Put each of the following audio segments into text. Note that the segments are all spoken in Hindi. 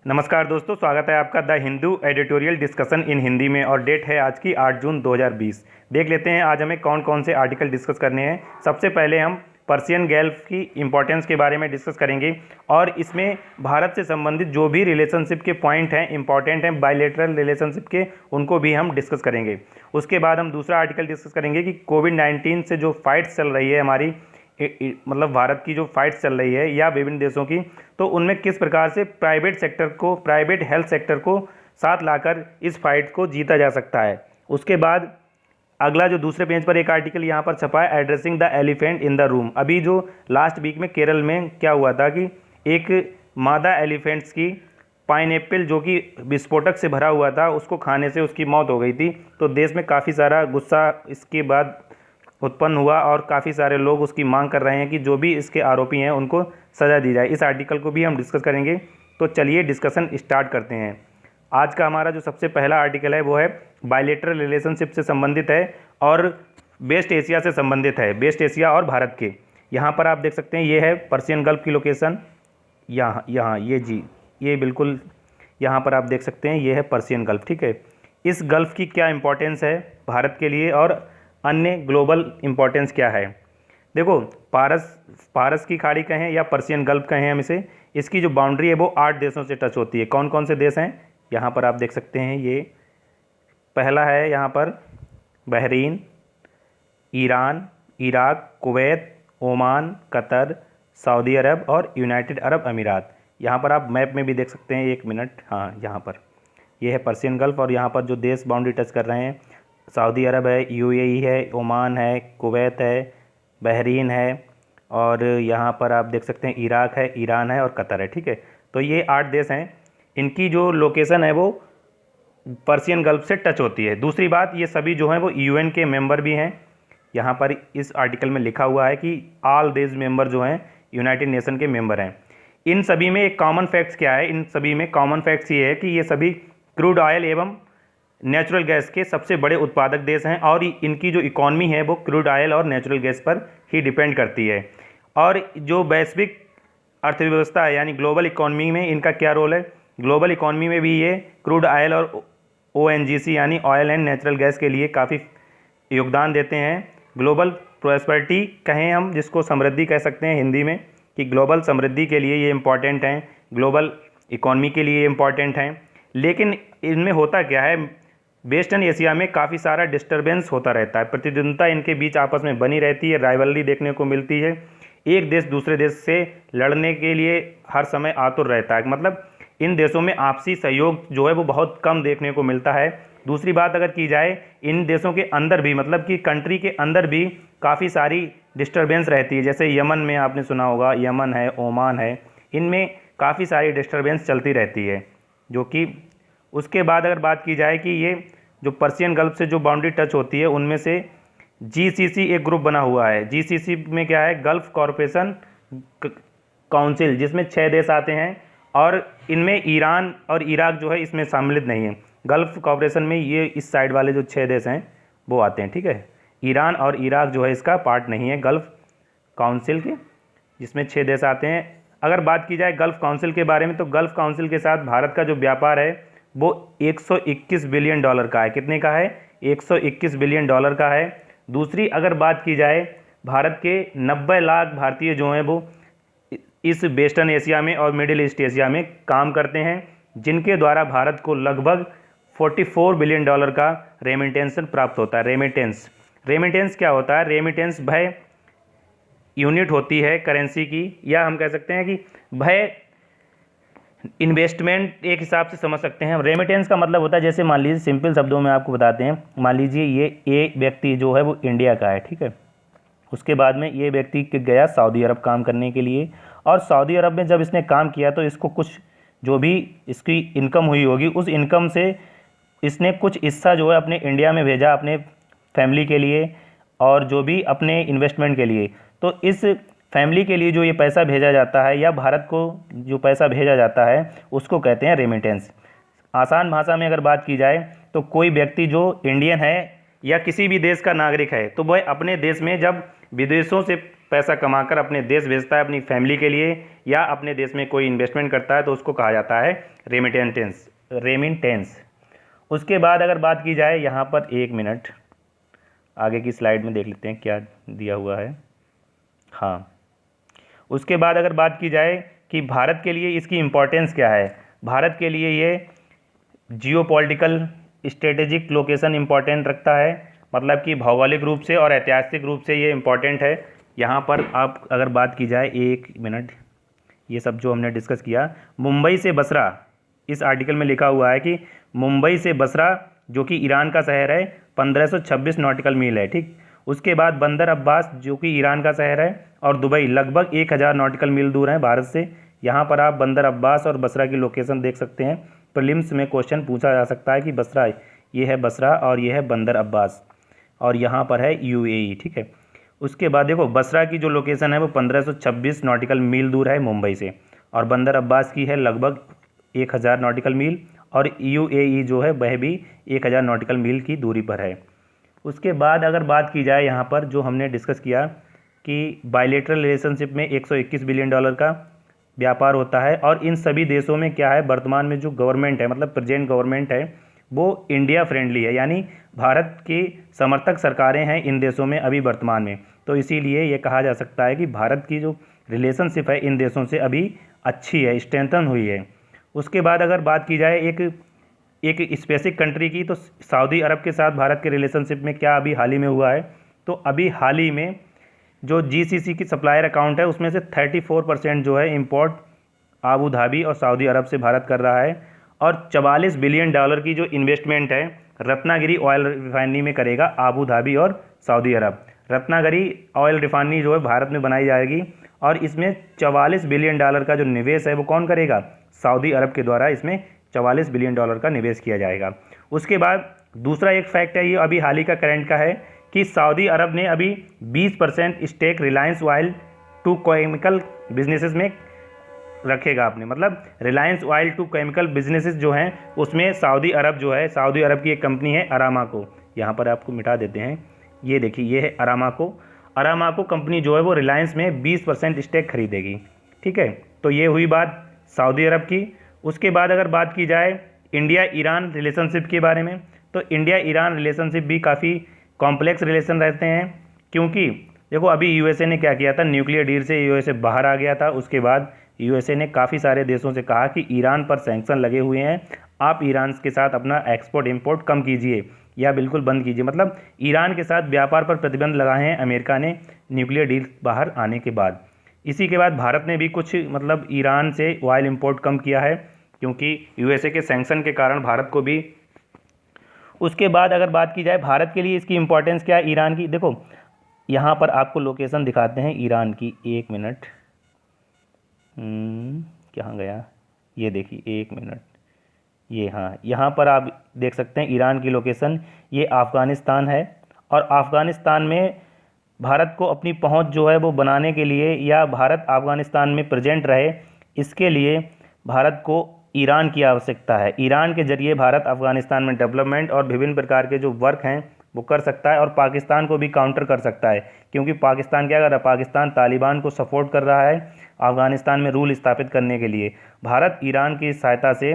नमस्कार दोस्तों, स्वागत है आपका the Hindu editorial discussion in Hindi में। और डेट है आज की 8 जून 2020। देख लेते हैं आज हमें कौन कौन से आर्टिकल डिस्कस करने हैं। सबसे पहले हम पर्शियन गल्फ की इम्पोर्टेंस के बारे में डिस्कस करेंगे और इसमें भारत से संबंधित जो भी रिलेशनशिप के पॉइंट हैं, इंपॉर्टेंट हैं बायलैटरल रिलेशनशिप के, उनको भी हम डिस्कस करेंगे। उसके बाद हम दूसरा आर्टिकल डिस्कस करेंगे कि कोविड-19 से जो फाइट्स चल रही है हमारी, मतलब भारत की जो फाइट्स चल रही है या विभिन्न देशों की, तो उनमें किस प्रकार से प्राइवेट हेल्थ सेक्टर को साथ लाकर इस फाइट को जीता जा सकता है। उसके बाद अगला जो दूसरे पेज पर एक आर्टिकल यहाँ पर छपा है, addressing the elephant in the room. अभी जो लास्ट वीक में केरल में क्या हुआ था कि एक मादा एलिफेंट्स की पाइनएप्पल जो कि विस्फोटक से भरा हुआ था, उसको खाने से उसकी मौत हो गई थी। तो देश में काफ़ी सारा गुस्सा इसके बाद उत्पन्न हुआ और काफ़ी सारे लोग उसकी मांग कर रहे हैं कि जो भी इसके आरोपी हैं उनको सज़ा दी जाए। इस आर्टिकल को भी हम डिस्कस करेंगे। तो चलिए डिस्कशन स्टार्ट करते हैं। आज का हमारा जो सबसे पहला आर्टिकल है वो है बायलैटरल रिलेशनशिप से संबंधित है और वेस्ट एशिया से संबंधित है, वेस्ट एशिया और भारत के। यहाँ पर आप देख सकते हैं ये है पर्शियन गल्फ की लोकेशन। यहाँ ये बिल्कुल यहाँ पर आप देख सकते हैं ये है पर्शियन गल्फ। ठीक है, इस गल्फ की क्या इंपॉर्टेंस है भारत के लिए और अन्य ग्लोबल इंपॉर्टेंस क्या है। देखो, पारस की खाड़ी कहें या पर्शियन गल्फ कहें हम इसे, इसकी जो बाउंड्री है वो 8 देशों से टच होती है। कौन कौन से देश हैं यहाँ पर आप देख सकते हैं। ये पहला है यहाँ पर Bahrain, Iran, Iraq, Kuwait, Oman, Qatar, Saudi Arab और यूनाइटेड अरब अमीरात। यहाँ पर आप मैप में भी देख सकते हैं, एक मिनट, हाँ यहाँ पर ये है पर्शियन गल्फ। और यहाँ पर जो देश बाउंड्री टच कर रहे हैं, सऊदी अरब है, यूएई है, ओमान है, कुवैत है, बहरीन है और यहाँ पर आप देख सकते हैं इराक है, ईरान है और कतर है। ठीक है, तो ये 8 देश हैं। इनकी जो लोकेशन है वो पर्शियन गल्फ से टच होती है। दूसरी बात, ये सभी जो हैं वो यूएन के मेंबर भी हैं। यहाँ पर इस आर्टिकल में लिखा हुआ है कि ऑल देश मेंबर जो हैं यूनाइटेड नेशन के मेंबर हैं। इन सभी में एक कॉमन फैक्ट्स क्या है, इन सभी में कॉमन फैक्ट्स ये है कि ये सभी क्रूड ऑयल एवं नेचुरल गैस के सबसे बड़े उत्पादक देश हैं और इनकी जो इकॉनमी है वो क्रूड ऑयल और नेचुरल गैस पर ही डिपेंड करती है। और जो वैश्विक अर्थव्यवस्था है यानी ग्लोबल इकॉनमी में इनका क्या रोल है, ग्लोबल इकॉनमी में भी ये क्रूड ऑयल और ओएनजीसी यानी ऑयल एंड नेचुरल गैस के लिए काफ़ी योगदान देते हैं। ग्लोबल प्रॉस्पेरिटी कहें हम, जिसको समृद्धि कह सकते हैं हिंदी में, कि ग्लोबल समृद्धि के लिए ये इम्पॉर्टेंट हैं, ग्लोबल इकॉनमी के लिए इम्पॉर्टेंट हैं। लेकिन इनमें होता क्या है, वेस्टर्न एशिया में काफ़ी सारा डिस्टर्बेंस होता रहता है, प्रतिद्वंद्विता इनके बीच आपस में बनी रहती है, राइवलरी देखने को मिलती है। एक देश दूसरे देश से लड़ने के लिए हर समय आतुर रहता है, मतलब इन देशों में आपसी सहयोग जो है वो बहुत कम देखने को मिलता है। दूसरी बात अगर की जाए, इन देशों के अंदर भी, मतलब कि कंट्री के अंदर भी काफ़ी सारी डिस्टर्बेंस रहती है। जैसे यमन में आपने सुना होगा, यमन है, ओमान है, इनमें काफ़ी सारी डिस्टर्बेंस चलती रहती है। जो कि उसके बाद अगर बात की जाए कि ये जो पर्शियन गल्फ से जो बाउंड्री टच होती है उनमें से जीसीसी एक ग्रुप बना हुआ है। जीसीसी में क्या है, गल्फ कॉरपोरेशन काउंसिल, जिसमें 6 देश आते हैं और इनमें ईरान और इराक जो है इसमें सम्मिलित नहीं है। गल्फ कॉरपोरेशन में ये इस साइड वाले जो 6 देश हैं वो आते हैं। ठीक है, ईरान और इराक जो है इसका पार्ट नहीं है गल्फ काउंसिल के, जिसमें 6 देश आते हैं। अगर बात की जाए गल्फ काउंसिल के बारे में, तो गल्फ काउंसिल के साथ भारत का जो व्यापार है वो 121 बिलियन डॉलर का है। कितने का है, 121 बिलियन डॉलर का है। दूसरी अगर बात की जाए, भारत के 90 लाख भारतीय जो हैं वो इस वेस्टर्न एशिया में और मिडिल ईस्ट एशिया में काम करते हैं, जिनके द्वारा भारत को लगभग 44 बिलियन डॉलर का रेमिटेंस प्राप्त होता है। रेमिटेंस क्या होता है, रेमिटेंस भय यूनिट होती है करेंसी की, या हम कह सकते हैं कि भय इन्वेस्टमेंट एक हिसाब से समझ सकते हैं। रेमिटेंस का मतलब होता है, जैसे मान लीजिए सिंपल शब्दों में आपको बताते हैं, मान लीजिए ये एक व्यक्ति जो है वो इंडिया का है। ठीक है, उसके बाद में ये व्यक्ति गया सऊदी अरब काम करने के लिए, और सऊदी अरब में जब इसने काम किया तो इसको कुछ जो भी इसकी इनकम हुई होगी, उस इनकम से इसने कुछ हिस्सा जो है अपने इंडिया में भेजा अपने फैमिली के लिए और जो भी अपने इन्वेस्टमेंट के लिए। तो इस फैमिली के लिए जो ये पैसा भेजा जाता है या भारत को जो पैसा भेजा जाता है उसको कहते हैं रेमिटेंस। आसान भाषा में अगर बात की जाए तो कोई व्यक्ति जो इंडियन है या किसी भी देश का नागरिक है, तो वह अपने देश में जब विदेशों से पैसा कमाकर अपने देश भेजता है अपनी फैमिली के लिए, या अपने देश में कोई इन्वेस्टमेंट करता है, तो उसको कहा जाता है रेमिटेंस। उसके बाद अगर बात की जाए यहाँ पर, 1 मिनट आगे की स्लाइड में देख लेते हैं क्या दिया हुआ है। हाँ, उसके बाद अगर बात की जाए कि भारत के लिए इसकी इम्पोर्टेंस क्या है, भारत के लिए ये जियोपॉलिटिकल स्ट्रेटेजिक लोकेशन इम्पोर्टेंट रखता है, मतलब कि भौगोलिक रूप से और ऐतिहासिक रूप से ये इम्पोर्टेंट है। यहाँ पर आप अगर बात की जाए, 1 मिनट, ये सब जो हमने डिस्कस किया, मुंबई से बसरा, इस आर्टिकल में लिखा हुआ है कि मुंबई से बसरा जो कि ईरान का शहर है 1526 नॉटिकल मील है, ठीक। उसके बाद बंदर अब्बास जो कि ईरान का शहर है, और दुबई लगभग 1000 नॉटिकल मील दूर है भारत से। यहाँ पर आप बंदर अब्बास और बसरा की लोकेशन देख सकते हैं। प्रीलिम्स में क्वेश्चन पूछा जा सकता है कि बसरा, ये है बसरा और ये है बंदर अब्बास, और यहाँ पर है यूएई, ठीक है। उसके बाद देखो, बसरा की जो लोकेशन है वो 1526 नॉटिकल मील दूर है मुंबई से, और बंदर अब्बास की है लगभग 1000 नॉटिकल मील, और यूएई जो है वह भी 1000 नॉटिकल मील की दूरी पर है। उसके बाद अगर बात की जाए यहाँ पर, जो हमने डिस्कस किया कि बायलैटरल रिलेशनशिप में 121 बिलियन डॉलर का व्यापार होता है, और इन सभी देशों में क्या है, वर्तमान में जो गवर्नमेंट है, मतलब प्रेजेंट गवर्नमेंट है, वो इंडिया फ्रेंडली है, यानी भारत की समर्थक सरकारें हैं इन देशों में अभी वर्तमान में। तो इसीलिए ये कहा जा सकता है कि भारत की जो रिलेशनशिप है इन देशों से अभी अच्छी है, स्ट्रेंथन हुई है। उसके बाद अगर बात की जाए एक स्पेसिफिक कंट्री की, तो सऊदी अरब के साथ भारत के रिलेशनशिप में क्या अभी हाल ही में हुआ है, तो अभी हाल ही में जो जीसीसी की सप्लायर अकाउंट है उसमें से 34% जो है इंपोर्ट आबू धाबी और सऊदी अरब से भारत कर रहा है, और 44 बिलियन डॉलर की जो इन्वेस्टमेंट है रत्नागिरी ऑयल रिफाइनरी में करेगा आबू धाबी और सऊदी अरब। रत्नागिरी ऑयल रिफाइनरी जो है भारत में बनाई जाएगी, और इसमें 44 बिलियन डॉलर का जो निवेश है वो कौन करेगा, सऊदी अरब के द्वारा इसमें 44 बिलियन डॉलर का निवेश किया जाएगा। उसके बाद दूसरा एक फैक्ट है, ये अभी हाल ही का करंट का है, कि सऊदी अरब ने अभी 20% stake Reliance oil to chemical businesses में रखेगा आपने, मतलब Reliance oil to chemical businesses जो हैं उसमें सऊदी अरब जो है, सऊदी अरब की एक कंपनी है अरामाको, यहाँ पर आपको मिटा देते हैं, ये देखिए ये है अरामाको कंपनी जो है वो रिलायंस में 20% स्टेक खरीदेगी, ठीक है। तो ये हुई बात सऊदी अरब की। उसके बाद अगर बात की जाए इंडिया ईरान रिलेशनशिप के बारे में, तो इंडिया ईरान रिलेशनशिप भी काफ़ी कॉम्प्लेक्स रिलेशन रहते हैं, क्योंकि देखो अभी यूएसए ने क्या किया था, न्यूक्लियर डील से यूएसए बाहर आ गया था। उसके बाद यूएसए ने काफ़ी सारे देशों से कहा कि ईरान पर सैंक्शन लगे हुए हैं, आप ईरान के साथ अपना एक्सपोर्ट इंपोर्ट कम कीजिए या बिल्कुल बंद कीजिए, मतलब ईरान के साथ व्यापार पर प्रतिबंध लगाए हैं अमेरिका ने न्यूक्लियर डील बाहर आने के बाद। इसी के बाद भारत ने भी कुछ मतलब ईरान से ऑयल इंपोर्ट कम किया है, क्योंकि यूएसए के सैंक्शन के कारण भारत को भी। उसके बाद अगर बात की जाए भारत के लिए इसकी इम्पोर्टेंस क्या है ईरान की, देखो यहाँ पर आपको लोकेशन दिखाते हैं ईरान की, 1 मिनट, कहाँ गया, ये देखिए 1 मिनट, ये हाँ, यहाँ पर आप देख सकते हैं ईरान की लोकेशन, ये अफ़गानिस्तान है, और अफ़गानिस्तान में भारत को अपनी पहुँच जो है वो बनाने के लिए, या भारत अफ़गानिस्तान में प्रेजेंट रहे, इसके लिए भारत को ईरान की आवश्यकता है। ईरान के जरिए भारत अफ़गानिस्तान में डेवलपमेंट और विभिन्न प्रकार के जो वर्क हैं वो कर सकता है, और पाकिस्तान को भी काउंटर कर सकता है, क्योंकि पाकिस्तान क्या कर रहा है, पाकिस्तान तालिबान को सपोर्ट कर रहा है अफ़गानिस्तान में रूल स्थापित करने के लिए। भारत ईरान की सहायता से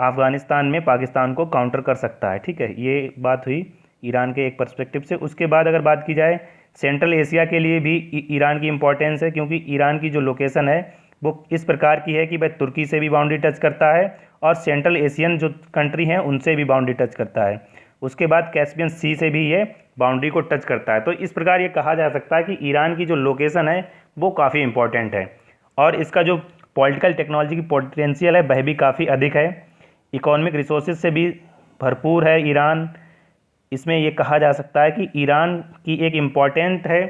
अफ़गानिस्तान में पाकिस्तान को काउंटर कर सकता है, ठीक है। ये बात हुई ईरान के एक पर्सपेक्टिव से। उसके बाद अगर बात की जाए सेंट्रल एशिया के लिए भी ईरान की इम्पोर्टेंस है, क्योंकि ईरान की जो लोकेशन है वो इस प्रकार की है कि भाई तुर्की से भी बाउंड्री टच करता है, और सेंट्रल एशियन जो कंट्री हैं उनसे भी बाउंड्री टच करता है। उसके बाद कैस्पियन सी से भी ये बाउंड्री को टच करता है। तो इस प्रकार ये कहा जा सकता है कि ईरान की जो लोकेशन है वो काफ़ी इंपॉर्टेंट है, और इसका जो पॉलिटिकल टेक्नोलॉजी की पोटेंशियल है वह भी काफ़ी अधिक है, इकोनॉमिक रिसोर्सेज से भी भरपूर है ईरान। इसमें ये कहा जा सकता है कि ईरान की एक इम्पॉर्टेंट है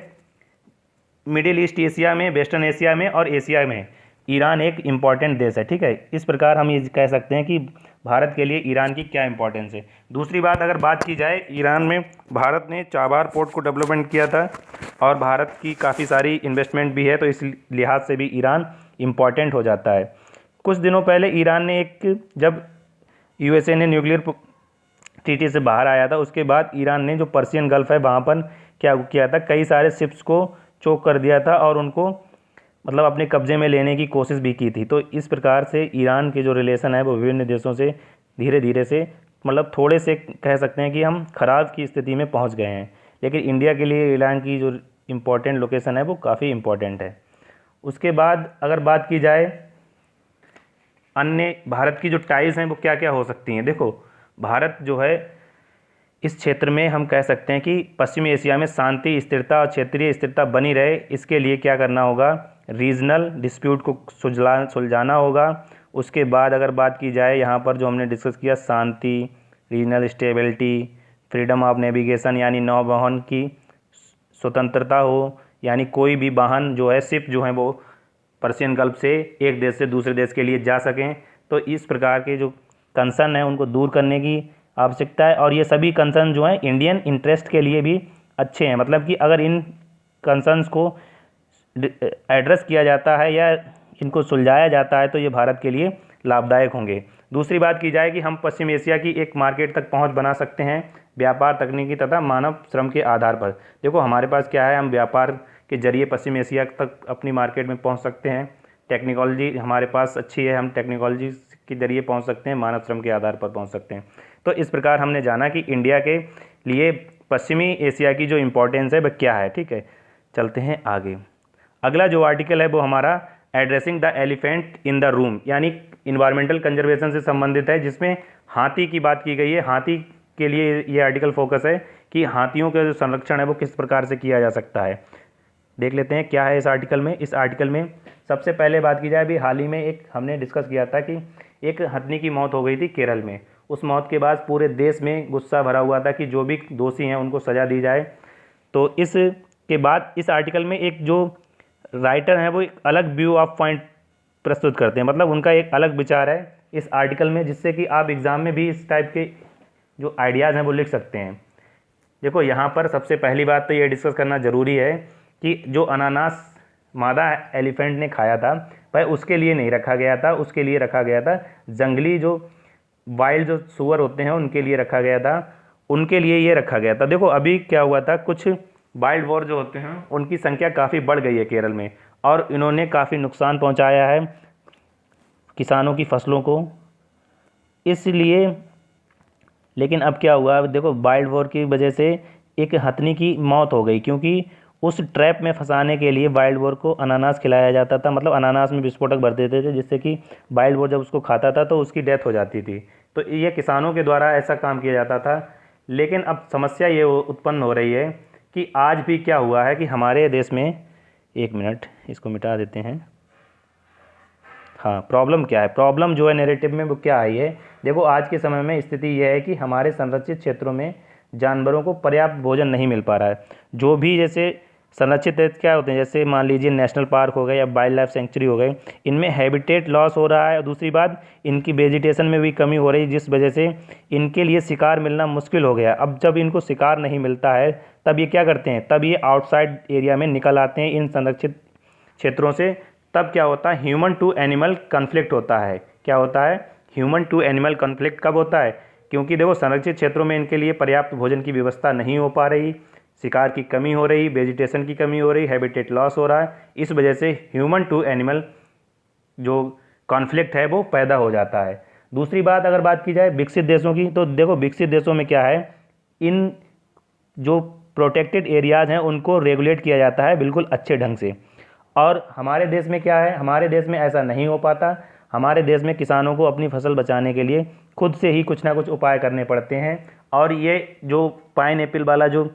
मिडिल ईस्ट एशिया में, वेस्टर्न एशिया में और एशिया में ईरान एक इम्पॉर्टेंट देश है, ठीक है। इस प्रकार हम ये कह सकते हैं कि भारत के लिए ईरान की क्या इंपॉर्टेंस है। दूसरी बात अगर बात की जाए, ईरान में भारत ने चाबार पोर्ट को डेवलपमेंट किया था, और भारत की काफ़ी सारी इन्वेस्टमेंट भी है, तो इस लिहाज से भी ईरान इम्पॉर्टेंट हो जाता है। कुछ दिनों पहले ईरान ने जब यूएसए ने न्यूक्लियर ट्रीटी से बाहर आया था, उसके बाद ईरान ने जो पर्शियन गल्फ है वहाँ पर क्या किया था, कई सारे शिप्स को चोक कर दिया था और उनको मतलब अपने कब्जे में लेने की कोशिश भी की थी। तो इस प्रकार से ईरान के जो रिलेशन है वो विभिन्न देशों से धीरे धीरे से मतलब थोड़े से कह सकते हैं कि हम खराब की स्थिति में पहुंच गए हैं। लेकिन इंडिया के लिए ईरान की जो इम्पोर्टेंट लोकेशन है वो काफ़ी इम्पोर्टेंट है। उसके बाद अगर बात की जाए अन्य भारत की जो टाइज हैं वो क्या क्या हो सकती हैं। देखो भारत जो है इस क्षेत्र में हम कह सकते हैं कि पश्चिमी एशिया में शांति, स्थिरता और क्षेत्रीय स्थिरता बनी रहे, इसके लिए क्या करना होगा, रीजनल डिस्प्यूट को सुलझाना होगा। उसके बाद अगर बात की जाए यहाँ पर जो हमने डिस्कस किया, शांति, regional stability, freedom of navigation यानी नौवहन की स्वतंत्रता हो, यानी कोई भी वाहन जो है शिप जो है वो पर्शियन गल्फ से एक देश से दूसरे देश के लिए जा सकें। तो इस प्रकार के जो कंसर्न है उनको दूर करने की आवश्यकता है। और ये सभी कंसर्न जो हैं इंडियन इंटरेस्ट के लिए भी अच्छे हैं, मतलब कि अगर इन कंसर्न्स को एड्रेस किया जाता है या इनको सुलझाया जाता है तो ये भारत के लिए लाभदायक होंगे। दूसरी बात की जाए कि हम पश्चिम एशिया की एक मार्केट तक पहुंच बना सकते हैं व्यापार, तकनीकी तथा मानव श्रम के आधार पर। देखो हमारे पास क्या है, हम व्यापार के जरिए पश्चिम एशिया तक अपनी मार्केट में पहुंच सकते हैं। टेक्नोलॉजी हमारे पास अच्छी है, हम टेक्नोलॉजी के जरिए पहुंच सकते हैं, मानव श्रम के आधार पर पहुंच सकते हैं। तो इस प्रकार हमने जाना कि इंडिया के लिए पश्चिमी एशिया की जो इम्पोर्टेंस है वह क्या है। ठीक है, चलते हैं आगे। अगला जो आर्टिकल है वो हमारा addressing the elephant in the room यानी इन्वायरमेंटल कंजर्वेशन से संबंधित है, जिसमें हाथी की बात की गई है। हाथी के लिए ये आर्टिकल फोकस है कि हाथियों का जो संरक्षण है वो किस प्रकार से किया जा सकता है। देख लेते हैं क्या है इस आर्टिकल में। इस आर्टिकल में सबसे पहले बात की जाए, अभी हाल ही में एक हमने डिस्कस किया था कि एक हथनी की मौत हो गई थी केरल में। उस मौत के बाद पूरे देश में गुस्सा भरा हुआ था कि जो भी दोषी हैं उनको सज़ा दी जाए। तो इसके बाद इस आर्टिकल में एक जो राइटर हैं वो एक अलग व्यू ऑफ पॉइंट प्रस्तुत करते हैं, मतलब उनका एक अलग विचार है इस आर्टिकल में, जिससे कि आप एग्ज़ाम में भी इस टाइप के जो आइडियाज़ हैं वो लिख सकते हैं। देखो यहाँ पर सबसे पहली बात तो ये डिस्कस करना ज़रूरी है कि जो अनानास मादा एलिफेंट ने खाया था वह उसके लिए नहीं रखा गया था, उसके लिए रखा गया था जंगली जो वाइल्ड जो सुअर होते हैं उनके लिए रखा गया था, उनके लिए ये रखा गया था। देखो अभी क्या हुआ था, कुछ वाइल्ड वॉर जो होते हैं उनकी संख्या काफ़ी बढ़ गई है केरल में और इन्होंने काफ़ी नुकसान पहुंचाया है किसानों की फसलों को, इसलिए। लेकिन अब क्या हुआ, देखो वाइल्ड वॉर की वजह से एक हथनी की मौत हो गई, क्योंकि उस ट्रैप में फंसाने के लिए वाइल्ड वॉर को अनानास खिलाया जाता था, मतलब अनानास में विस्फोटक भर देते थे, जिससे कि वाइल्ड वॉर जब उसको खाता था तो उसकी डेथ हो जाती थी। तो ये किसानों के द्वारा ऐसा काम किया जाता था। लेकिन अब समस्या ये उत्पन्न हो रही है कि आज भी क्या हुआ है कि हमारे देश में, एक मिनट इसको मिटा देते हैं। हाँ, प्रॉब्लम क्या है, प्रॉब्लम जो है नैरेटिव में वो क्या आई है। देखो आज के समय में स्थिति यह है कि हमारे संरक्षित क्षेत्रों में जानवरों को पर्याप्त भोजन नहीं मिल पा रहा है। जो भी जैसे संरक्षित क्षेत्र क्या होते हैं, जैसे मान लीजिए नेशनल पार्क हो गए या वाइल्ड लाइफ सेंचुरी हो गए, इनमें हैबिटेट लॉस हो रहा है। और दूसरी बात, इनकी वेजिटेशन में भी कमी हो रही है, जिस वजह से इनके लिए शिकार मिलना मुश्किल हो गया। अब जब इनको शिकार नहीं मिलता है तब ये क्या करते हैं, तब ये आउटसाइड एरिया में निकल आते हैं इन संरक्षित क्षेत्रों से। तब क्या होता है, ह्यूमन टू एनिमल कन्फ्लिक्ट होता है। क्या होता है, ह्यूमन टू एनिमल कन्फ्लिक्ट कब होता है, क्योंकि देखो संरक्षित क्षेत्रों में इनके लिए पर्याप्त भोजन की व्यवस्था नहीं हो पा रही, शिकार की कमी हो रही, वेजिटेशन की कमी हो रही, हैबिटेट लॉस हो रहा है। इस वजह से ह्यूमन टू एनिमल जो कॉन्फ्लिक्ट है वो पैदा हो जाता है। दूसरी बात अगर बात की जाए विकसित देशों की, तो देखो विकसित देशों में क्या है, इन जो प्रोटेक्टेड एरियाज़ हैं उनको रेगुलेट किया जाता है बिल्कुल अच्छे ढंग से। और हमारे देश में क्या है, हमारे देश में ऐसा नहीं हो पाता। हमारे देश में किसानों को अपनी फसल बचाने के लिए खुद से ही कुछ ना कुछ उपाय करने पड़ते हैं। और ये जो पाइनएप्पल वाला जो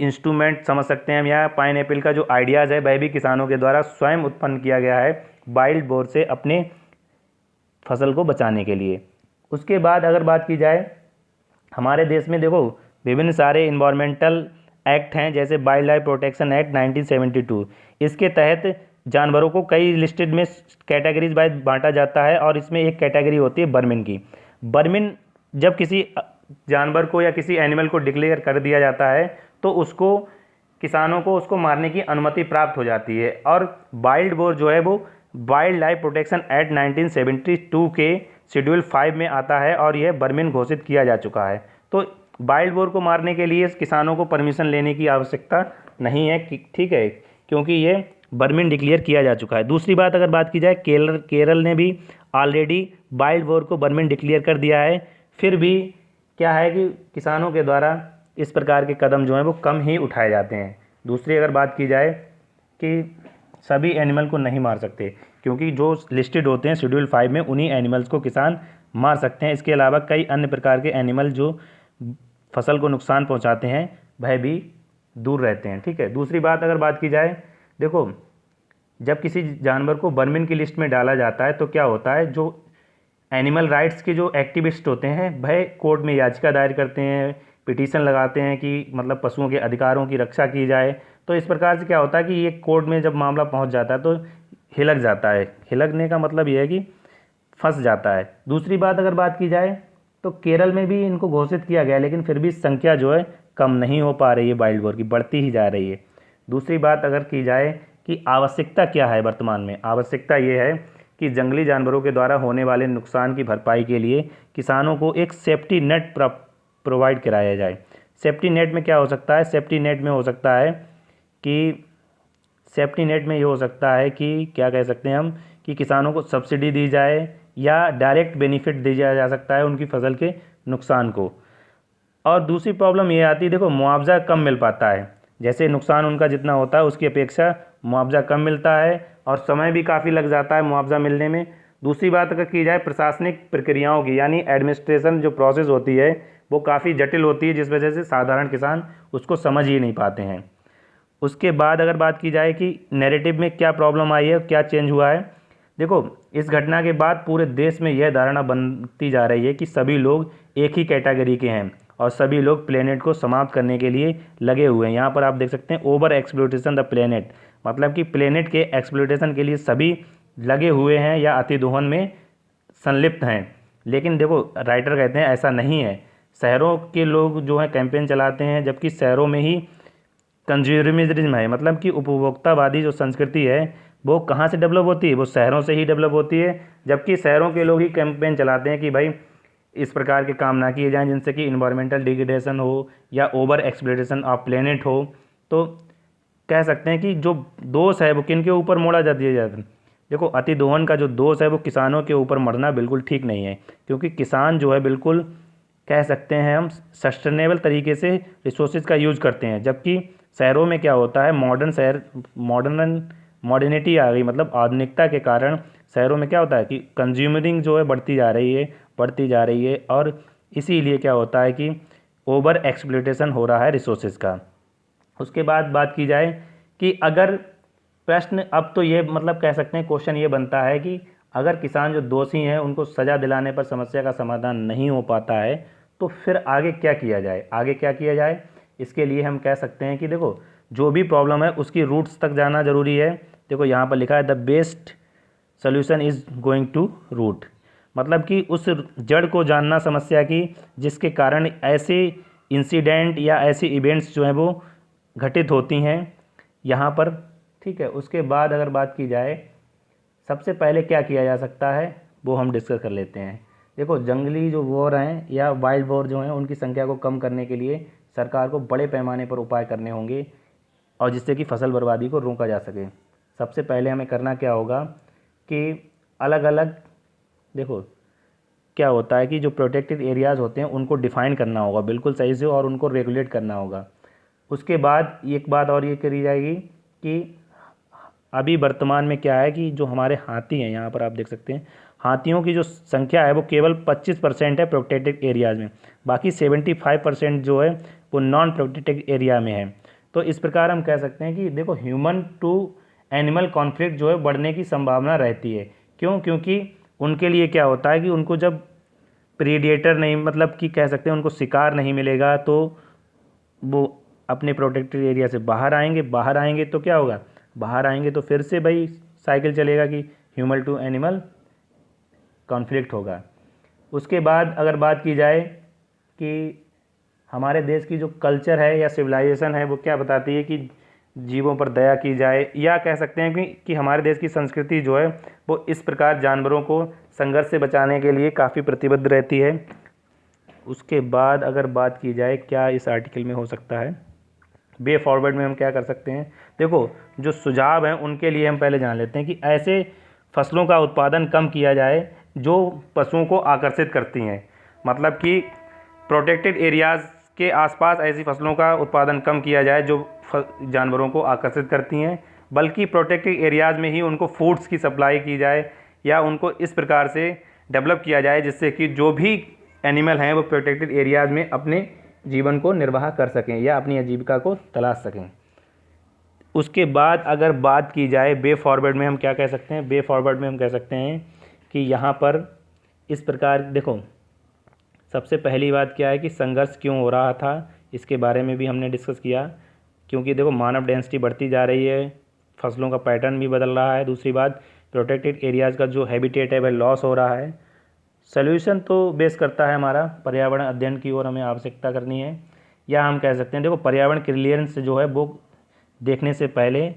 इंस्ट्रूमेंट समझ सकते हैं हम, या पाइनएप्पल का जो आइडियाज़ है वह भी किसानों के द्वारा स्वयं उत्पन्न किया गया है वाइल्ड बोर से अपने फसल को बचाने के लिए। उसके बाद अगर बात की जाए हमारे देश में, देखो विभिन्न सारे इन्वायरमेंटल एक्ट हैं, जैसे वाइल्ड लाइफ प्रोटेक्शन एक्ट 1972। इसके तहत जानवरों को कई लिस्टेड में कैटेगरीज वाइज बांटा जाता है और इसमें एक कैटेगरी होती है बर्मिन की। बर्मिन जब किसी जानवर को या किसी एनिमल को डिक्लेयर कर दिया जाता है तो उसको किसानों को उसको मारने की अनुमति प्राप्त हो जाती है। और वाइल्ड बोर जो है वो वाइल्ड लाइफ प्रोटेक्शन एक्ट 1972 के शेड्यूल 5 में आता है और यह बर्मिन घोषित किया जा चुका है। तो वाइल्ड बोर को मारने के लिए किसानों को परमिशन लेने की आवश्यकता नहीं है, ठीक है, क्योंकि ये वर्मिन डिक्लेयर किया जा चुका है। दूसरी बात अगर बात की जाए, केरल ने भी ऑलरेडी वाइल्ड बोर को वर्मिन डिक्लेयर कर दिया है। फिर भी क्या है कि किसानों के द्वारा इस प्रकार के कदम जो हैं वो कम ही उठाए जाते हैं। दूसरी अगर बात की जाए कि सभी एनिमल को नहीं मार सकते, क्योंकि जो लिस्टेड होते हैं शेड्यूल 5 में उन्हीं एनिमल्स को किसान मार सकते हैं। इसके अलावा कई अन्य प्रकार के एनिमल जो फसल को नुकसान पहुंचाते हैं वह भी दूर रहते हैं, ठीक है। दूसरी बात अगर बात की जाए, देखो जब किसी जानवर को वर्मिन की लिस्ट में डाला जाता है तो क्या होता है, जो एनिमल राइट्स के जो एक्टिविस्ट होते हैं वह कोर्ट में याचिका दायर करते हैं, पिटीशन लगाते हैं कि मतलब पशुओं के अधिकारों की रक्षा की जाए। तो इस प्रकार से क्या होता है कि ये कोर्ट में जब मामला पहुंच जाता है तो हिलक जाता है। हिलकने का मतलब ये है कि फंस जाता है। दूसरी बात अगर बात की जाए तो केरल में भी इनको घोषित किया गया, लेकिन फिर भी संख्या जो है कम नहीं हो पा रही है, वाइल्ड बोर की बढ़ती ही जा रही है। दूसरी बात अगर की जाए कि आवश्यकता क्या है वर्तमान में, आवश्यकता ये है कि जंगली जानवरों के द्वारा होने वाले नुकसान की भरपाई के लिए किसानों को एक सेफ्टी नेट प्रोवाइड कराया जाए। सेफ्टी नेट में क्या हो सकता है, सेफ्टी नेट में हो सकता है कि सेफ्टी नेट में ये हो सकता है कि क्या कह सकते हैं हम, कि किसानों को सब्सिडी दी जाए या डायरेक्ट बेनिफिट दिया जा सकता है उनकी फसल के नुकसान को। और दूसरी प्रॉब्लम ये आती है, देखो मुआवजा कम मिल पाता है, जैसे नुकसान उनका जितना होता है उसकी अपेक्षा मुआवजा कम मिलता है और समय भी काफ़ी लग जाता है मुआवजा मिलने में। दूसरी बात अगर की जाए प्रशासनिक प्रक्रियाओं की, यानी एडमिनिस्ट्रेशन जो प्रोसेस होती है वो काफ़ी जटिल होती है, जिस वजह से साधारण किसान उसको समझ ही नहीं पाते हैं। उसके बाद अगर बात की जाए कि नैरेटिव में क्या प्रॉब्लम आई है, क्या चेंज हुआ है, देखो इस घटना के बाद पूरे देश में यह धारणा बनती जा रही है कि सभी लोग एक ही कैटेगरी के हैं और सभी लोग प्लेनेट को समाप्त करने के लिए लगे हुए हैं। यहाँ पर आप देख सकते हैं ओवर एक्सप्लोटेशन द प्लेनेट, मतलब कि प्लेनेट के एक्सप्लोटेशन के लिए सभी लगे हुए हैं या अतिदोहन में संलिप्त हैं। लेकिन देखो राइटर कहते हैं ऐसा नहीं है, शहरों के लोग जो हैं कैंपेन चलाते हैं, जबकि शहरों में ही कंज्यूमरिज्म है, मतलब कि उपभोक्तावादी जो संस्कृति है वो कहाँ से डेवलप होती है, वो शहरों से ही डेवलप होती है। जबकि शहरों के लोग ही कैंपेन चलाते हैं कि भाई इस प्रकार के काम ना किए जाएं जिनसे कि इन्वायरमेंटल डिग्रेडेशन हो या ओवर एक्सप्लोटेशन ऑफ प्लेनेट हो। तो कह सकते हैं कि जो दोष है वो किन के ऊपर मोड़ा जा दिया जाता है। देखो अतिदोहन का जो दोष है वो किसानों के ऊपर मरना बिल्कुल ठीक नहीं है, क्योंकि किसान जो है बिल्कुल कह सकते हैं हम सस्टेनेबल तरीके से रिसोर्सेज का यूज करते हैं। जबकि शहरों में क्या होता है, मॉडर्निटी आ गई, मतलब आधुनिकता के कारण शहरों में क्या होता है कि कंज्यूमरिंग जो है बढ़ती जा रही है और इसीलिए क्या होता है कि ओवर एक्सप्लोटेशन हो रहा है रिसोर्सेज का। उसके बाद बात की जाए कि अगर प्रश्न अब तो ये मतलब कह सकते हैं क्वेश्चन ये बनता है कि अगर किसान जो दोषी हैं उनको सज़ा दिलाने पर समस्या का समाधान नहीं हो पाता है तो फिर आगे क्या किया जाए, इसके लिए हम कह सकते हैं कि देखो जो भी प्रॉब्लम है उसकी रूट्स तक जाना ज़रूरी है। देखो यहाँ पर लिखा है the best solution is going to route, मतलब कि उस जड़ को जानना समस्या की जिसके कारण ऐसे इंसिडेंट या ऐसे इवेंट्स जो हैं वो घटित होती हैं यहाँ पर, ठीक है। उसके बाद अगर बात की जाए सबसे पहले क्या किया जा सकता है वो हम डिस्कस कर लेते हैं। देखो जंगली जो वॉर हैं या वाइल्ड वॉर जो हैं उनकी संख्या को कम करने के लिए सरकार को बड़े पैमाने पर उपाय करने होंगे और जिससे कि फसल बर्बादी को रोका जा सके। सबसे पहले हमें करना क्या होगा कि अलग अलग, देखो क्या होता है कि जो प्रोटेक्टेड एरियाज़ होते हैं उनको डिफ़ाइन करना होगा बिल्कुल सही से और उनको रेगुलेट करना होगा। उसके बाद एक बात और ये करी जाएगी कि अभी वर्तमान में क्या है कि जो हमारे हाथी हैं, यहाँ पर आप देख सकते हैं हाथियों की जो संख्या है वो केवल 25% है प्रोटेक्टेड एरियाज़ में, बाकी 75% जो है वो नॉन प्रोटेक्टेड एरिया में है। तो इस प्रकार हम कह सकते हैं कि देखो ह्यूमन टू एनिमल कॉन्फ्लिक्ट जो है बढ़ने की संभावना रहती है। क्यों? क्योंकि उनके लिए क्या होता है कि उनको जब प्रीडेटर नहीं, मतलब कि कह सकते हैं उनको शिकार नहीं मिलेगा तो वो अपने प्रोटेक्टेड एरिया से बाहर आएंगे तो क्या होगा, बाहर आएंगे तो फिर से भाई साइकिल चलेगा कि ह्यूमन टू एनिमल कॉन्फ्लिक्ट होगा। उसके बाद अगर बात की जाए कि हमारे देश की जो कल्चर है या सिविलाइजेशन है वो क्या बताती है कि जीवों पर दया की जाए, या कह सकते हैं कि हमारे देश की संस्कृति जो है वो इस प्रकार जानवरों को संघर्ष से बचाने के लिए काफ़ी प्रतिबद्ध रहती है। उसके बाद अगर बात की जाए क्या इस आर्टिकल में हो सकता है, वे फॉरवर्ड में हम क्या कर सकते हैं। देखो, जो सुझाव हैं उनके लिए हम पहले जान लेते हैं कि ऐसे फसलों का उत्पादन कम किया जाए जो पशुओं को आकर्षित करती हैं। मतलब कि प्रोटेक्टेड एरियाज़ के आसपास ऐसी फसलों का उत्पादन कम किया जाए जो जानवरों को आकर्षित करती हैं, बल्कि प्रोटेक्टेड एरियाज़ में ही उनको फूड्स की सप्लाई की जाए या उनको इस प्रकार से डेवलप किया जाए जिससे कि जो भी एनिमल हैं वो प्रोटेक्टेड एरियाज़ में अपने जीवन को निर्वाह कर सकें या अपनी आजीविका को तलाश सकें। उसके बाद अगर बात की जाए वे फॉरवर्ड में हम क्या कह सकते हैं, वे फॉरवर्ड में हम कह सकते हैं कि यहाँ पर इस प्रकार देखो, सबसे पहली बात क्या है कि संघर्ष क्यों हो रहा था, इसके बारे में भी हमने डिस्कस किया। क्योंकि देखो मानव डेंसिटी बढ़ती जा रही है, फसलों का पैटर्न भी बदल रहा है। दूसरी बात, प्रोटेक्टेड एरियाज़ का जो हैबिटेट है वह लॉस हो रहा है। सॉल्यूशन तो बेस करता है हमारा पर्यावरण अध्ययन की ओर हमें आवश्यकता करनी है, या हम कह सकते हैं देखो पर्यावरण क्लियरेंस जो है वो देखने से पहले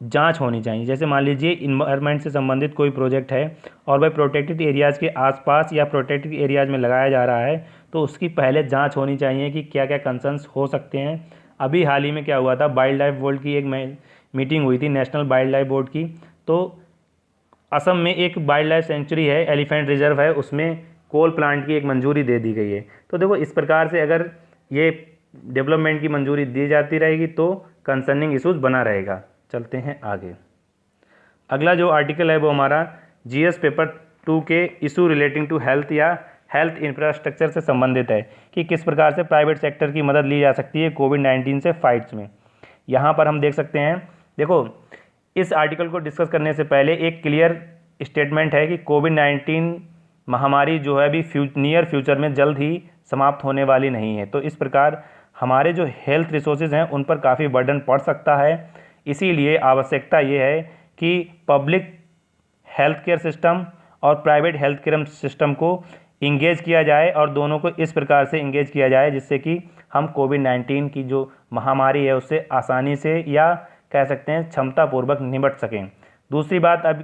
जांच होनी चाहिए। जैसे मान लीजिए इन्वायरमेंट से संबंधित कोई प्रोजेक्ट है और वह प्रोटेक्टेड एरियाज़ के आसपास या प्रोटेक्टेड एरियाज़ में लगाया जा रहा है, तो उसकी पहले जांच होनी चाहिए कि क्या क्या कंसर्न्स हो सकते हैं। अभी हाल ही में क्या हुआ था, वाइल्ड लाइफ बोर्ड की एक मीटिंग हुई थी, नेशनल वाइल्ड लाइफ बोर्ड की। तो असम में एक वाइल्ड लाइफ सेंचुरी है, एलिफेंट रिजर्व है, उसमें कोल प्लांट की एक मंजूरी दे दी गई है। तो देखो इस प्रकार से अगर ये डेवलपमेंट की मंजूरी दी जाती रहेगी तो कंसर्निंग इशूज़ बना रहेगा। चलते हैं आगे। अगला जो आर्टिकल है वो हमारा जीएस पेपर 2 के इशू रिलेटिंग टू हेल्थ या हेल्थ इंफ्रास्ट्रक्चर से संबंधित है कि किस प्रकार से प्राइवेट सेक्टर की मदद ली जा सकती है कोविड-19 से फाइट्स में। यहाँ पर हम देख सकते हैं, देखो इस आर्टिकल को डिस्कस करने से पहले एक क्लियर स्टेटमेंट है कि कोविड-19 महामारी जो है अभी नियर फ्यूचर में जल्द ही समाप्त होने वाली नहीं है। तो इस प्रकार हमारे जो हेल्थ रिसोर्सेज हैं उन पर काफ़ी बर्डन पड़ सकता है। इसीलिए आवश्यकता ये है कि पब्लिक हेल्थ केयर सिस्टम और प्राइवेट हेल्थ केयर सिस्टम को इंगेज किया जाए और दोनों को इस प्रकार से इंगेज किया जाए जिससे कि हम कोविड-19 की जो महामारी है उससे आसानी से या कह सकते हैं क्षमतापूर्वक निपट सकें। दूसरी बात, अब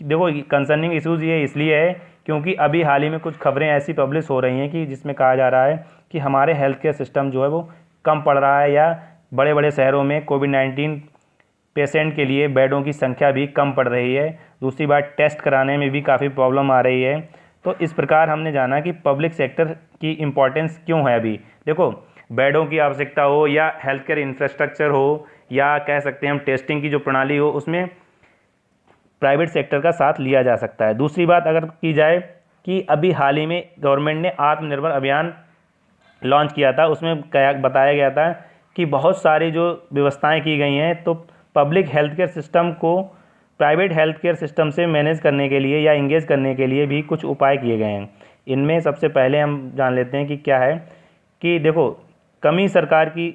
देखो कंसर्निंग इश्यूज़ ये इसलिए है क्योंकि अभी हाल ही में कुछ खबरें ऐसी पब्लिश हो रही हैं कि जिसमें कहा जा रहा है कि हमारे हेल्थ केयर सिस्टम जो है वो कम पड़ रहा है या बड़े बड़े शहरों में कोविड-19 पेशेंट के लिए बेडों की संख्या भी कम पड़ रही है। दूसरी बात, टेस्ट कराने में भी काफ़ी प्रॉब्लम आ रही है। तो इस प्रकार हमने जाना कि पब्लिक सेक्टर की इम्पोर्टेंस क्यों है। अभी देखो बेडों की आवश्यकता हो या हेल्थ केयर इंफ्रास्ट्रक्चर हो या कह सकते हैं हम टेस्टिंग की जो प्रणाली हो, उसमें प्राइवेट सेक्टर का साथ लिया जा सकता है। दूसरी बात अगर की जाए कि अभी हाल ही में गवर्नमेंट ने आत्मनिर्भर अभियान लॉन्च किया था, उसमें बताया गया था कि बहुत सारी जो व्यवस्थाएं की गई हैं तो पब्लिक हेल्थ केयर सिस्टम को प्राइवेट हेल्थ केयर सिस्टम से मैनेज करने के लिए या इंगेज करने के लिए भी कुछ उपाय किए गए हैं। इनमें सबसे पहले हम जान लेते हैं कि क्या है कि देखो कमी सरकार की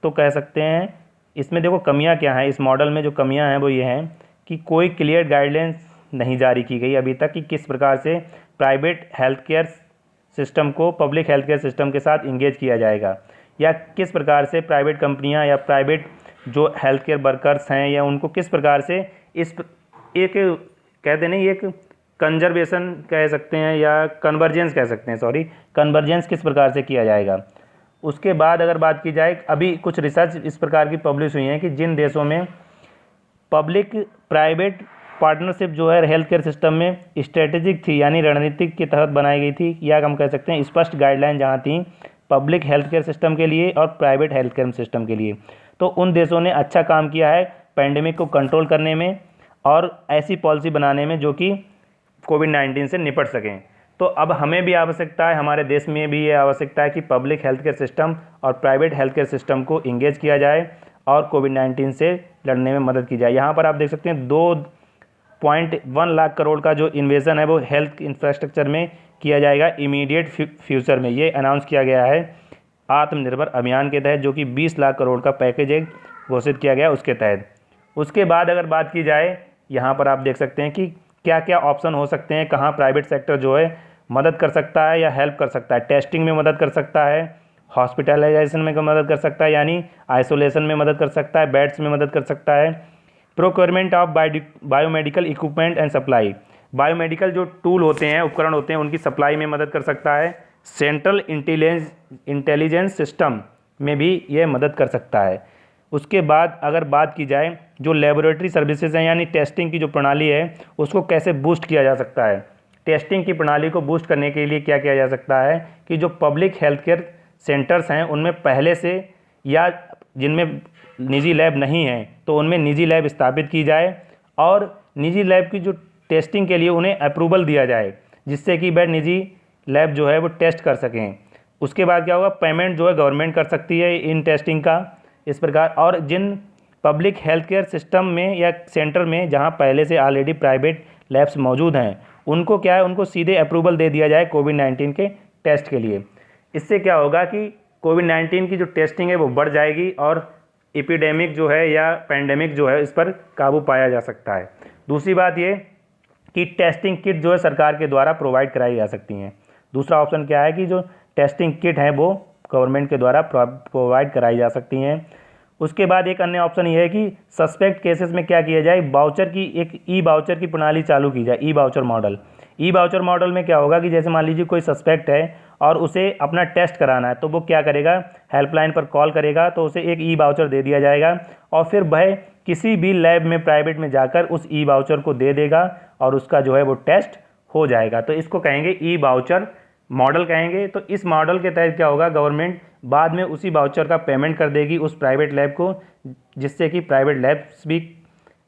तो कह सकते हैं, इसमें देखो कमियां क्या हैं, इस मॉडल में जो कमियां हैं वो ये हैं कि कोई क्लियर गाइडलाइंस नहीं जारी की गई अभी तक कि किस प्रकार से प्राइवेट हेल्थ केयर सिस्टम को पब्लिक हेल्थ केयर सिस्टम के साथ इंगेज किया जाएगा या किस प्रकार से प्राइवेट कंपनियां या प्राइवेट जो हेल्थ केयर वर्कर्स हैं या उनको किस प्रकार से इस एक कहते नहीं एक कंजर्वेशन कह सकते हैं या कन्वर्जेंस कह सकते हैं, कन्वर्जेंस किस प्रकार से किया जाएगा। उसके बाद अगर बात की जाए, अभी कुछ रिसर्च इस प्रकार की पब्लिश हुई हैं कि जिन देशों में पब्लिक प्राइवेट पार्टनरशिप जो है हेल्थ केयर सिस्टम में स्ट्रेटेजिक थी यानी रणनीतिक के तहत बनाई गई थी, या हम कह सकते हैं स्पष्ट गाइडलाइन जहाँ थी पब्लिक हेल्थ केयर सिस्टम के लिए और प्राइवेट हेल्थ केयर सिस्टम के लिए, तो उन देशों ने अच्छा काम किया है पैंडेमिक को कंट्रोल करने में और ऐसी पॉलिसी बनाने में जो कि कोविड-19 से निपट सकें। तो अब हमें भी आवश्यकता है, हमारे देश में भी ये आवश्यकता है कि पब्लिक हेल्थ केयर सिस्टम और प्राइवेट हेल्थ केयर सिस्टम को इंगेज किया जाए और कोविड-19 से लड़ने में मदद की जाए। यहाँ पर आप देख सकते हैं 2.1 लाख करोड़ का जो इन्वेजन है वो हेल्थ इंफ्रास्ट्रक्चर में किया जाएगा इमीडिएट फ्यूचर में। ये अनाउंस किया गया है आत्मनिर्भर अभियान के तहत, जो कि 20 लाख करोड़ का पैकेज एक घोषित किया गया उसके तहत। उसके बाद अगर बात की जाए, यहाँ पर आप देख सकते हैं कि क्या क्या ऑप्शन हो सकते हैं, कहाँ प्राइवेट सेक्टर जो है मदद कर सकता है या हेल्प कर सकता है। टेस्टिंग में मदद कर सकता है, हॉस्पिटलाइजेशन में मदद कर सकता है यानी आइसोलेशन में मदद कर सकता है, बेड्स में मदद कर सकता है, procurement of biomedical equipment and supply, biomedical जो टूल होते हैं उपकरण होते हैं उनकी सप्लाई में मदद कर सकता है, सेंट्रल इंटेलिजेंस सिस्टम में भी यह मदद कर सकता है। उसके बाद अगर बात की जाए जो लेबोरेटरी सर्विसेज हैं यानी टेस्टिंग की जो प्रणाली है उसको कैसे बूस्ट किया जा सकता है। टेस्टिंग की प्रणाली को बूस्ट करने के लिए क्या किया जा सकता है कि जो पब्लिक हेल्थ केयर सेंटर्स हैं उनमें पहले से या जिनमें निजी लैब नहीं है तो उनमें निजी लैब स्थापित की जाए और निजी लैब की जो टेस्टिंग के लिए उन्हें अप्रूवल दिया जाए जिससे कि वह निजी लैब जो है वो टेस्ट कर सकें। उसके बाद क्या होगा, पेमेंट जो है गवर्नमेंट कर सकती है इन टेस्टिंग का इस प्रकार। और जिन पब्लिक हेल्थ केयर सिस्टम में या सेंटर में जहां पहले से ऑलरेडी प्राइवेट लैब्स मौजूद हैं उनको क्या है, उनको सीधे अप्रूवल दे दिया जाए कोविड-19 के टेस्ट के लिए। इससे क्या होगा कि कोविड-19 की जो टेस्टिंग है वो बढ़ जाएगी और एपिडेमिक जो है या पैंडेमिक जो है इस पर काबू पाया जा सकता है। दूसरी बात ये कि टेस्टिंग किट जो है सरकार के द्वारा प्रोवाइड कराई जा सकती हैं। दूसरा ऑप्शन क्या है कि जो टेस्टिंग किट है वो गवर्नमेंट के द्वारा प्रोवाइड कराई जा सकती हैं। उसके बाद एक अन्य ऑप्शन ये है कि सस्पेक्ट केसेस में क्या किया जाए, वाउचर की एक ई वाउचर की प्रणाली चालू की जाए, ई वाउचर मॉडल। ई वाउचर मॉडल में क्या होगा कि जैसे मान लीजिए कोई सस्पेक्ट है और उसे अपना टेस्ट कराना है तो वो क्या करेगा, हेल्पलाइन पर कॉल करेगा तो उसे एक ई वाउचर दे दिया जाएगा और फिर वह किसी भी लैब में प्राइवेट में जाकर उस ई वाउचर को दे देगा और उसका जो है वो टेस्ट हो जाएगा। तो इसको कहेंगे ई वाउचर मॉडल कहेंगे। तो इस मॉडल के तहत क्या होगा, गवर्नमेंट बाद में उसी वाउचर का पेमेंट कर देगी उस प्राइवेट लैब को जिससे कि प्राइवेट लैब्स भी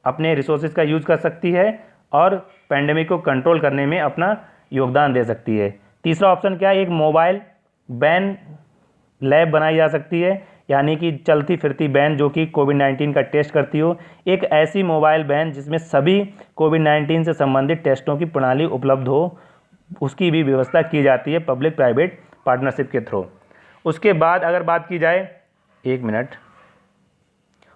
अपने रिसोर्सेज का यूज कर सकती है और पैंडेमिक को कंट्रोल करने में अपना योगदान दे सकती है। तीसरा ऑप्शन क्या है, एक मोबाइल वैन लैब बनाई जा सकती है यानी कि चलती फिरती वैन जो कि कोविड-19 का टेस्ट करती हो। एक ऐसी मोबाइल वैन जिसमें सभी कोविड-19 से संबंधित टेस्टों की प्रणाली उपलब्ध हो, उसकी भी व्यवस्था की जाती है पब्लिक प्राइवेट पार्टनरशिप के थ्रू। उसके बाद अगर बात की जाए, एक मिनट,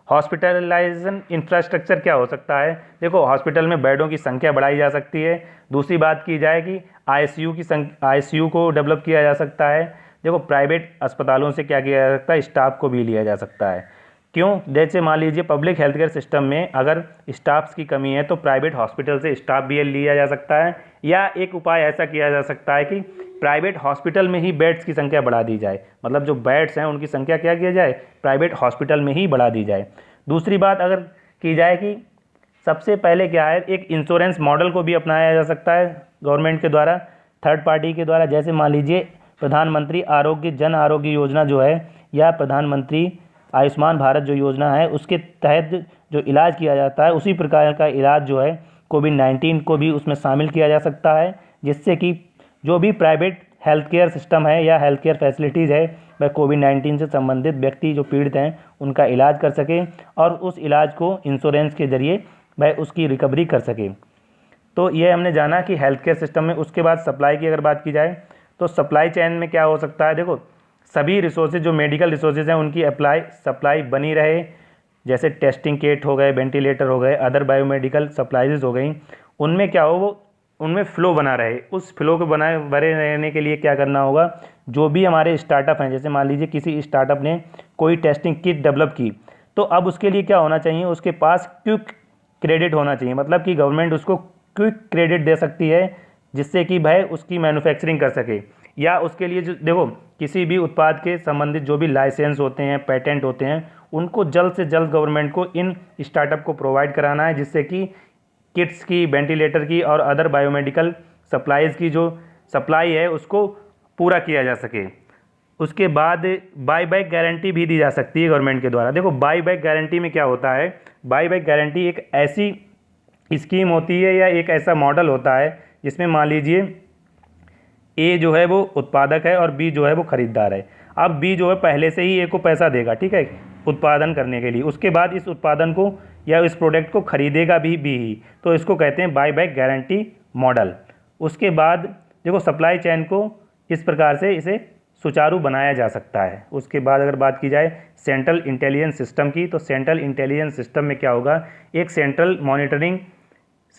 हॉस्पिटलाइजेशन इंफ्रास्ट्रक्चर क्या हो सकता है। देखो हॉस्पिटल में बेडों की संख्या बढ़ाई जा सकती है। दूसरी बात की जाए कि आईसीयू को डेवलप किया जा सकता है। देखो प्राइवेट अस्पतालों से क्या किया जा सकता है, स्टाफ को भी लिया जा सकता है। क्यों, जैसे मान लीजिए पब्लिक हेल्थ केयर सिस्टम में अगर स्टाफ्स की कमी है तो प्राइवेट हॉस्पिटल से स्टाफ भी लिया जा सकता है या एक उपाय ऐसा किया जा सकता है कि प्राइवेट हॉस्पिटल में ही बेड्स की संख्या बढ़ा दी जाए, मतलब जो बेड्स हैं उनकी संख्या क्या किया जाए, प्राइवेट हॉस्पिटल में ही बढ़ा दी जाए। दूसरी बात अगर की जाए कि सबसे पहले क्या है, एक इंश्योरेंस मॉडल को भी अपनाया जा सकता है गवर्नमेंट के द्वारा, थर्ड पार्टी के द्वारा। जैसे मान लीजिए प्रधानमंत्री जन आरोग्य योजना जो है या प्रधानमंत्री आयुष्मान भारत जो योजना है उसके तहत जो इलाज किया जाता है उसी प्रकार का इलाज जो है कोविड-19 को भी उसमें शामिल किया जा सकता है जिससे कि जो भी प्राइवेट हेल्थ केयर सिस्टम है या हेल्थ केयर फैसिलिटीज़ है वह कोविड-19 से संबंधित व्यक्ति जो पीड़ित हैं उनका इलाज कर सके और उस इलाज को इंश्योरेंस के ज़रिए वह उसकी रिकवरी कर सके। तो ये हमने जाना कि हेल्थ केयर सिस्टम में। उसके बाद सप्लाई की अगर बात की जाए तो सप्लाई चेन में क्या हो सकता है, देखो सभी रिसोर्सेज जो मेडिकल रिसोर्सेज हैं उनकी सप्लाई बनी रहे, जैसे टेस्टिंग किट हो गए, वेंटिलेटर हो गए, अदर बायोमेडिकल सप्लाईज हो गई, उनमें क्या हो वो उनमें फ़्लो बना रहे। उस फ्लो को बने रहने के लिए क्या करना होगा, जो भी हमारे स्टार्टअप हैं, जैसे मान लीजिए किसी स्टार्टअप ने कोई टेस्टिंग किट डेवलप की तो अब उसके लिए क्या होना चाहिए, उसके पास क्विक क्रेडिट होना चाहिए, मतलब कि गवर्नमेंट उसको क्विक क्रेडिट दे सकती है जिससे कि वह उसकी मैन्युफैक्चरिंग कर सके। या उसके लिए जो देखो किसी भी उत्पाद के संबंधित जो भी लाइसेंस होते हैं, पेटेंट होते हैं, उनको जल्द से जल्द गवर्नमेंट को इन स्टार्टअप को प्रोवाइड कराना है जिससे कि किट्स की, वेंटिलेटर की और अदर बायोमेडिकल सप्लाईज़ की जो सप्लाई है उसको पूरा किया जा सके। उसके बाद बाई बैक गारंटी भी दी जा सकती है गवर्नमेंट के द्वारा। देखो बाई बैक गारंटी में क्या होता है, बाई बैक गारंटी एक ऐसी स्कीम होती है या एक ऐसा मॉडल होता है जिसमें मान लीजिए ए जो है वो उत्पादक है और बी जो है वो खरीदार है। अब बी जो है पहले से ही ए को पैसा देगा, ठीक है, उत्पादन करने के लिए। उसके बाद इस उत्पादन को या इस प्रोडक्ट को खरीदेगा भी बी ही, तो इसको कहते हैं बाई बैक गारंटी मॉडल। उसके बाद देखो सप्लाई चेन को इस प्रकार से इसे सुचारू बनाया जा सकता है। उसके बाद अगर बात की जाए सेंट्रल इंटेलिजेंस सिस्टम की, तो सेंट्रल इंटेलिजेंस सिस्टम में क्या होगा, एक सेंट्रल मॉनिटरिंग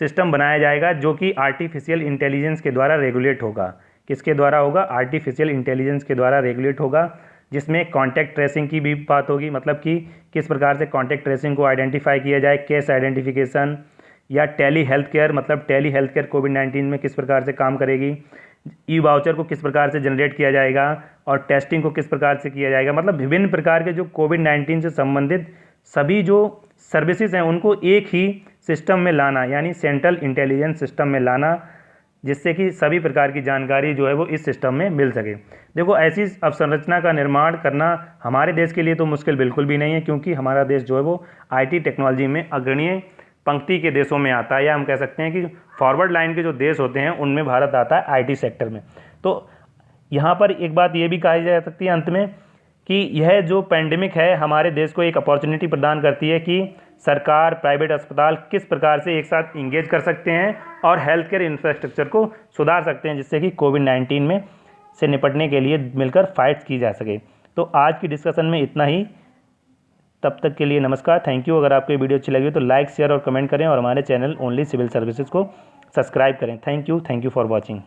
सिस्टम बनाया जाएगा जो कि आर्टिफिशियल इंटेलिजेंस के द्वारा रेगुलेट होगा। किसके द्वारा होगा, आर्टिफिशियल इंटेलिजेंस के द्वारा रेगुलेट होगा, जिसमें कॉन्टैक्ट ट्रेसिंग की भी बात होगी, मतलब कि किस प्रकार से कॉन्टैक्ट ट्रेसिंग को आइडेंटिफाई किया जाए, केस आइडेंटिफिकेशन, या टेली हेल्थ केयर, मतलब टेली हेल्थ केयर कोविड-19 में किस प्रकार से काम करेगी, ई वाउचर को किस प्रकार से जनरेट किया जाएगा और टेस्टिंग को किस प्रकार से किया जाएगा। मतलब विभिन्न प्रकार के जो कोविड-19 से संबंधित सभी जो सर्विसेज हैं उनको एक ही सिस्टम में लाना, यानी सेंट्रल इंटेलिजेंस सिस्टम में लाना, जिससे कि सभी प्रकार की जानकारी जो है वो इस सिस्टम में मिल सके। देखो, ऐसी अवसंरचना का निर्माण करना हमारे देश के लिए तो मुश्किल बिल्कुल भी नहीं है, क्योंकि हमारा देश जो है वो आईटी टेक्नोलॉजी में अग्रणीय पंक्ति के देशों में आता है, या हम कह सकते हैं कि फॉरवर्ड लाइन के जो देश होते हैं उनमें भारत आता है आईटी सेक्टर में। तो यहाँ पर एक बात ये भी कही जा सकती है अंत में कि यह जो पैंडेमिक है हमारे देश को एक अपॉर्चुनिटी प्रदान करती है कि सरकार, प्राइवेट अस्पताल किस प्रकार से एक साथ इंगेज कर सकते हैं और हेल्थ केयर इंफ्रास्ट्रक्चर को सुधार सकते हैं, जिससे कि कोविड-19 में से निपटने के लिए मिलकर फाइट्स की जा सके। तो आज की डिस्कशन में इतना ही। तब तक के लिए नमस्कार, थैंक यू। अगर आपको ये वीडियो अच्छी लगी तो लाइक, शेयर और कमेंट करें और हमारे चैनल ओनली सिविल सर्विसेज को सब्सक्राइब करें। Thank you for watching.